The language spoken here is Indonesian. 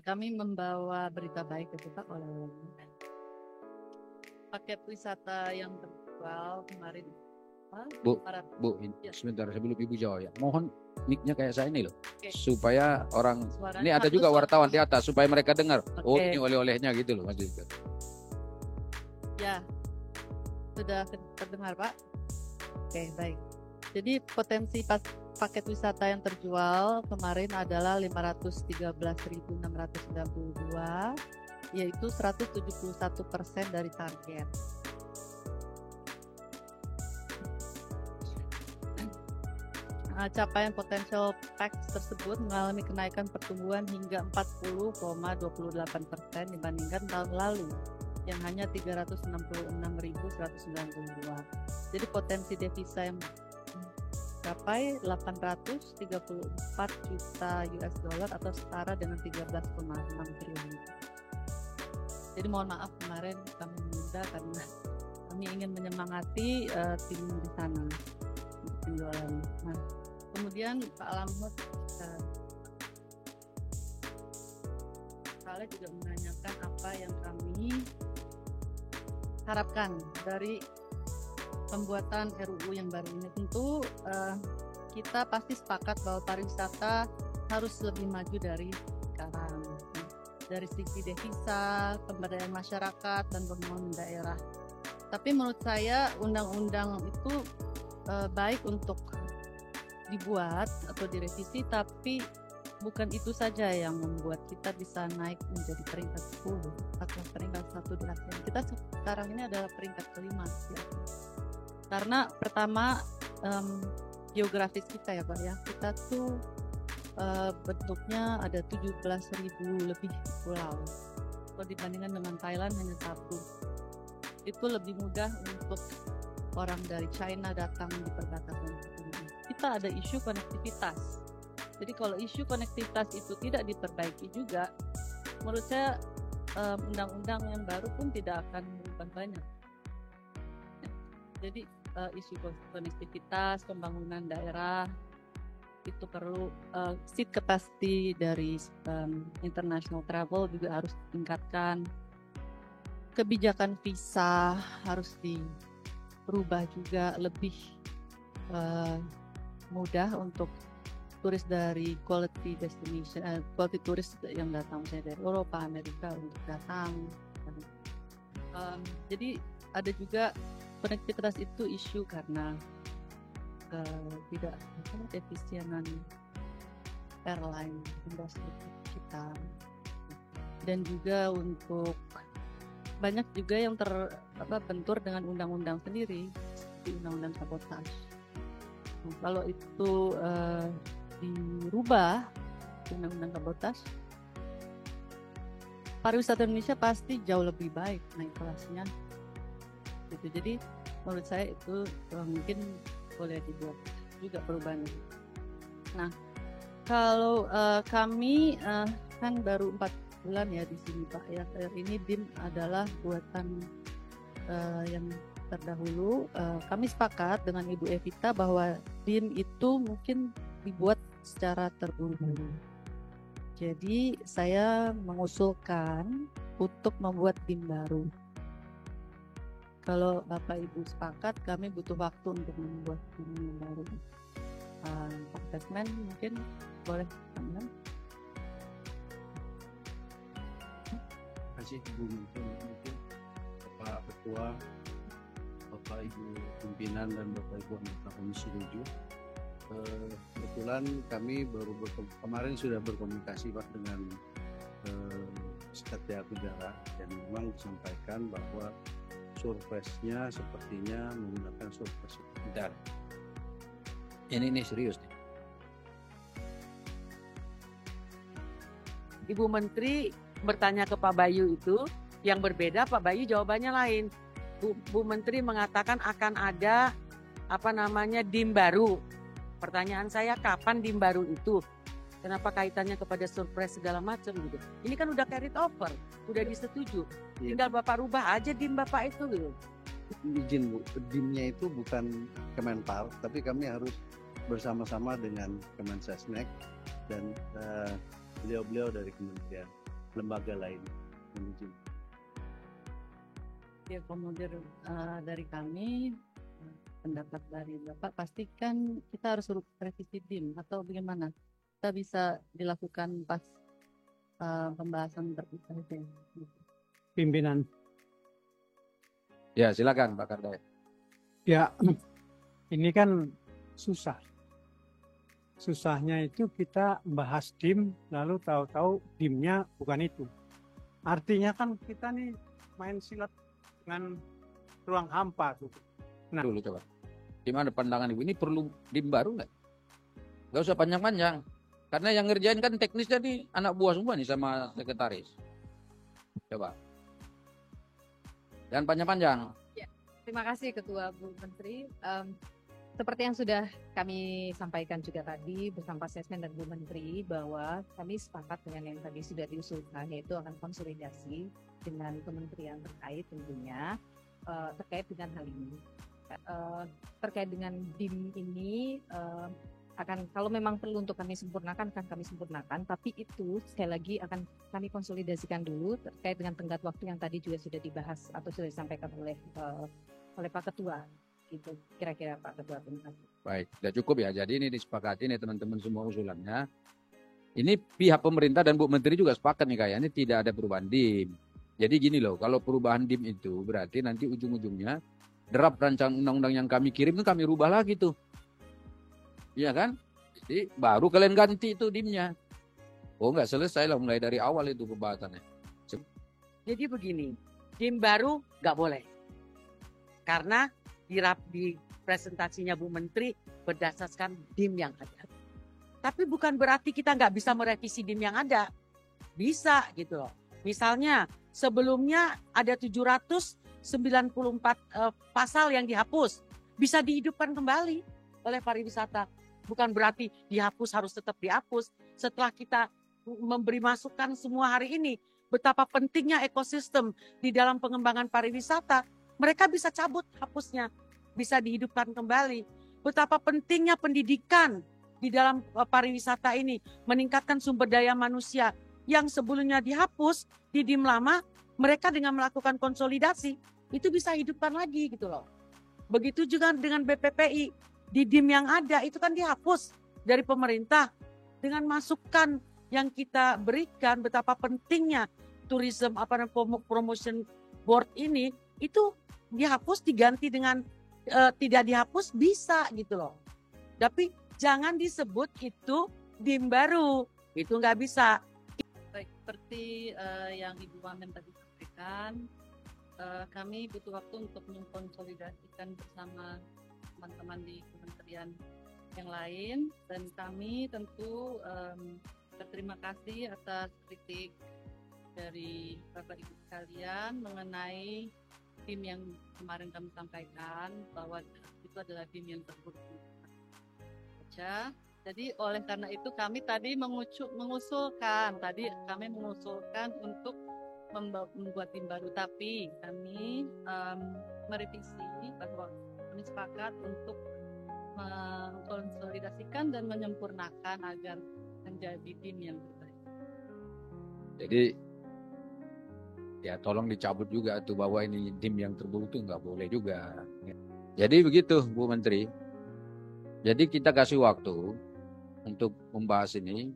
kami membawa berita baik itu Pak oleh paket wisata yang terjual kemarin. Bu, Ya. sebentar sebelum Ibu jawab ya. Mohon mic-nya kayak saya ini loh. Oke. Supaya orang Suaranya ini ada juga wartawan di atas supaya mereka dengar. Oke. Oh, ini oleh-olehnya gitu loh Mas. Ya. Sudah terdengar Pak? Oke, baik. Jadi potensi paket wisata yang terjual kemarin adalah 513.692, yaitu 171% dari target. Capaian potensial packs tersebut mengalami kenaikan pertumbuhan hingga 40,28% dibandingkan tahun lalu yang hanya 366.192. Jadi potensi devisa yang mencapai 834 juta US dollar atau setara dengan 13,6 triliun. Jadi mohon maaf kemarin kami menunda karena kami ingin menyemangati tim di sana untuk penjualan. Nah, kemudian Pak Lamhut Saleh juga menanyakan apa yang kami harapkan dari pembuatan RUU yang baru ini. Tentu kita pasti sepakat bahwa pariwisata harus lebih maju dari sekarang. Dari segi devisa, pemberdayaan masyarakat, dan pembangunan daerah. Tapi menurut saya undang-undang itu baik untuk dibuat atau direvisi, tapi bukan itu saja yang membuat kita bisa naik menjadi peringkat 10 atau peringkat 1 di ASEAN. Kita sekarang ini adalah peringkat kelima. Karena pertama geografis kita ya Pak ya, kita tuh bentuknya ada 17.000 lebih pulau. Kalau dibandingkan dengan Thailand hanya 1. Itu lebih mudah untuk orang dari China datang di perbatasan. Kita ada isu konektivitas. Jadi kalau isu konektivitas itu tidak diperbaiki juga, menurut saya undang-undang yang baru pun tidak akan berubah banyak. Jadi isu konektivitas, pembangunan daerah, itu perlu seat capacity dari international travel juga harus ditingkatkan. Kebijakan visa harus dirubah juga lebih mudah untuk turis dari quality destination, quality turis yang datang misalnya dari Eropa, Amerika untuk datang. Jadi ada juga konektivitas itu isu karena tidak efisienan airline industri kita, dan juga untuk banyak juga yang terbentur dengan undang-undang sendiri seperti undang-undang sabotage. Kalau itu dirubah undang-undang sabotage, pariwisata Indonesia pasti jauh lebih baik naik kelasnya. Gitu. Jadi menurut saya itu mungkin boleh dibuat juga perubahan. Nah, kalau kami kan baru 4 bulan ya di sini Pak ya. Ini BIM adalah buatan yang terdahulu. Kami sepakat dengan Ibu Evita bahwa BIM itu mungkin dibuat secara terburu-buru. Jadi saya mengusulkan untuk membuat BIM baru. Kalau Bapak Ibu sepakat, kami butuh waktu untuk membuat BIM yang baru. Pak Desmond mungkin boleh tambahkan. Terima kasih Bu Menteri, mungkin Bapak Ketua, Bapak Ibu Pimpinan dan Bapak Ibu anggota Komisi 7. Kebetulan kami baru kemarin sudah berkomunikasi Pak dengan Sekretariat Negara dan memang disampaikan bahwa surprise-nya sepertinya menggunakan surprise udara. Ini serius nih. Ibu Menteri bertanya ke Pak Bayu itu yang berbeda, Pak Bayu jawabannya lain. Bu Menteri mengatakan akan ada DIM baru. Pertanyaan saya, kapan DIM baru itu? Kenapa kaitannya kepada surprise segala macam gitu? Ini kan udah carried over, udah disetujui. Tinggal Bapak rubah aja DIM Bapak itu gitu. Izin Bu, DIM-nya itu bukan Kemenpar, tapi kami harus bersama-sama dengan Kemensesnek dan beliau-beliau dari kementerian. lembaga lain manajemen. Diakomodir dari kami, pendapat dari Bapak, pastikan kita harus revisi DIM atau bagaimana? Kita bisa dilakukan pas pembahasan terpisah itu. Pimpinan. Ya, silakan Pak Kardaya. Ya, ini kan susah. Susahnya itu kita bahas DIM, lalu tahu-tahu DIM-nya bukan itu. Artinya kan kita nih main silat dengan ruang hampa. Gitu. Nah, Dulu coba. Gimana pandangan Ibu? Ini perlu DIM baru nggak? Nggak usah panjang-panjang. Karena yang ngerjain kan teknisnya nih anak buah semua nih sama sekretaris. Coba. Jangan panjang-panjang. Terima kasih Ketua Bu Menteri. Seperti yang sudah kami sampaikan juga tadi bersama Pak Sesmen dan Bu Menteri bahwa kami sepakat dengan yang tadi sudah diusulkan, yaitu akan konsolidasi dengan kementerian terkait tentunya terkait dengan hal ini. Terkait dengan DIM ini akan, kalau memang perlu untuk kami sempurnakan akan kami sempurnakan, tapi itu sekali lagi akan kami konsolidasikan dulu terkait dengan tenggat waktu yang tadi juga sudah dibahas atau sudah disampaikan oleh Pak Ketua. Gitu kira-kira Pak Ketua. Terima kasih. Baik, sudah cukup ya. Jadi ini disepakati nih teman-teman semua usulannya. Ini pihak pemerintah dan Bu Menteri juga sepakat nih kayaknya tidak ada perubahan DIM. Jadi gini loh, kalau perubahan DIM itu berarti nanti ujung-ujungnya draft rancangan undang-undang yang kami kirim itu kami rubah lagi tuh. Iya kan? Jadi baru kalian ganti itu DIM-nya. Oh nggak selesai lah mulai dari awal itu pembahasannya. Jadi begini, DIM baru nggak boleh. Karena di presentasinya Bu Menteri berdasarkan DIM yang ada. Tapi bukan berarti kita nggak bisa merevisi DIM yang ada. Bisa gitu loh. Misalnya sebelumnya ada 794 pasal yang dihapus. Bisa dihidupkan kembali oleh pariwisata. Bukan berarti dihapus harus tetap dihapus. Setelah kita memberi masukan semua hari ini, betapa pentingnya ekosistem di dalam pengembangan pariwisata, mereka bisa cabut hapusnya, bisa dihidupkan kembali. Betapa pentingnya pendidikan di dalam pariwisata ini, meningkatkan sumber daya manusia yang sebelumnya dihapus di DIM lama, mereka dengan melakukan konsolidasi, itu bisa hidupkan lagi gitu loh. Begitu juga dengan BPPI, di DIM yang ada itu kan dihapus dari pemerintah. Dengan masukan yang kita berikan, betapa pentingnya tourism promotion board ini, itu dihapus diganti dengan tidak dihapus bisa gitu loh. Tapi jangan disebut itu DIM baru, itu nggak bisa. Baik, seperti yang Ibu Wamen tadi sampaikan, kami butuh waktu untuk mengkonsolidasikan bersama teman-teman di kementerian yang lain, dan kami tentu berterima kasih atas kritik dari Bapak Ibu sekalian mengenai DIM yang kemarin kami sampaikan bahwa itu adalah DIM yang terburuk. Jadi oleh karena itu kami tadi mengusulkan untuk membuat DIM baru, tapi kami merevisi bahwa kami sepakat untuk mengkonsolidasikan dan menyempurnakan agar menjadi DIM yang terbaik. Jadi ya tolong dicabut juga tuh bahwa ini DIM yang terburuk tuh nggak boleh juga. Jadi begitu Bu Menteri. Jadi kita kasih waktu untuk membahas ini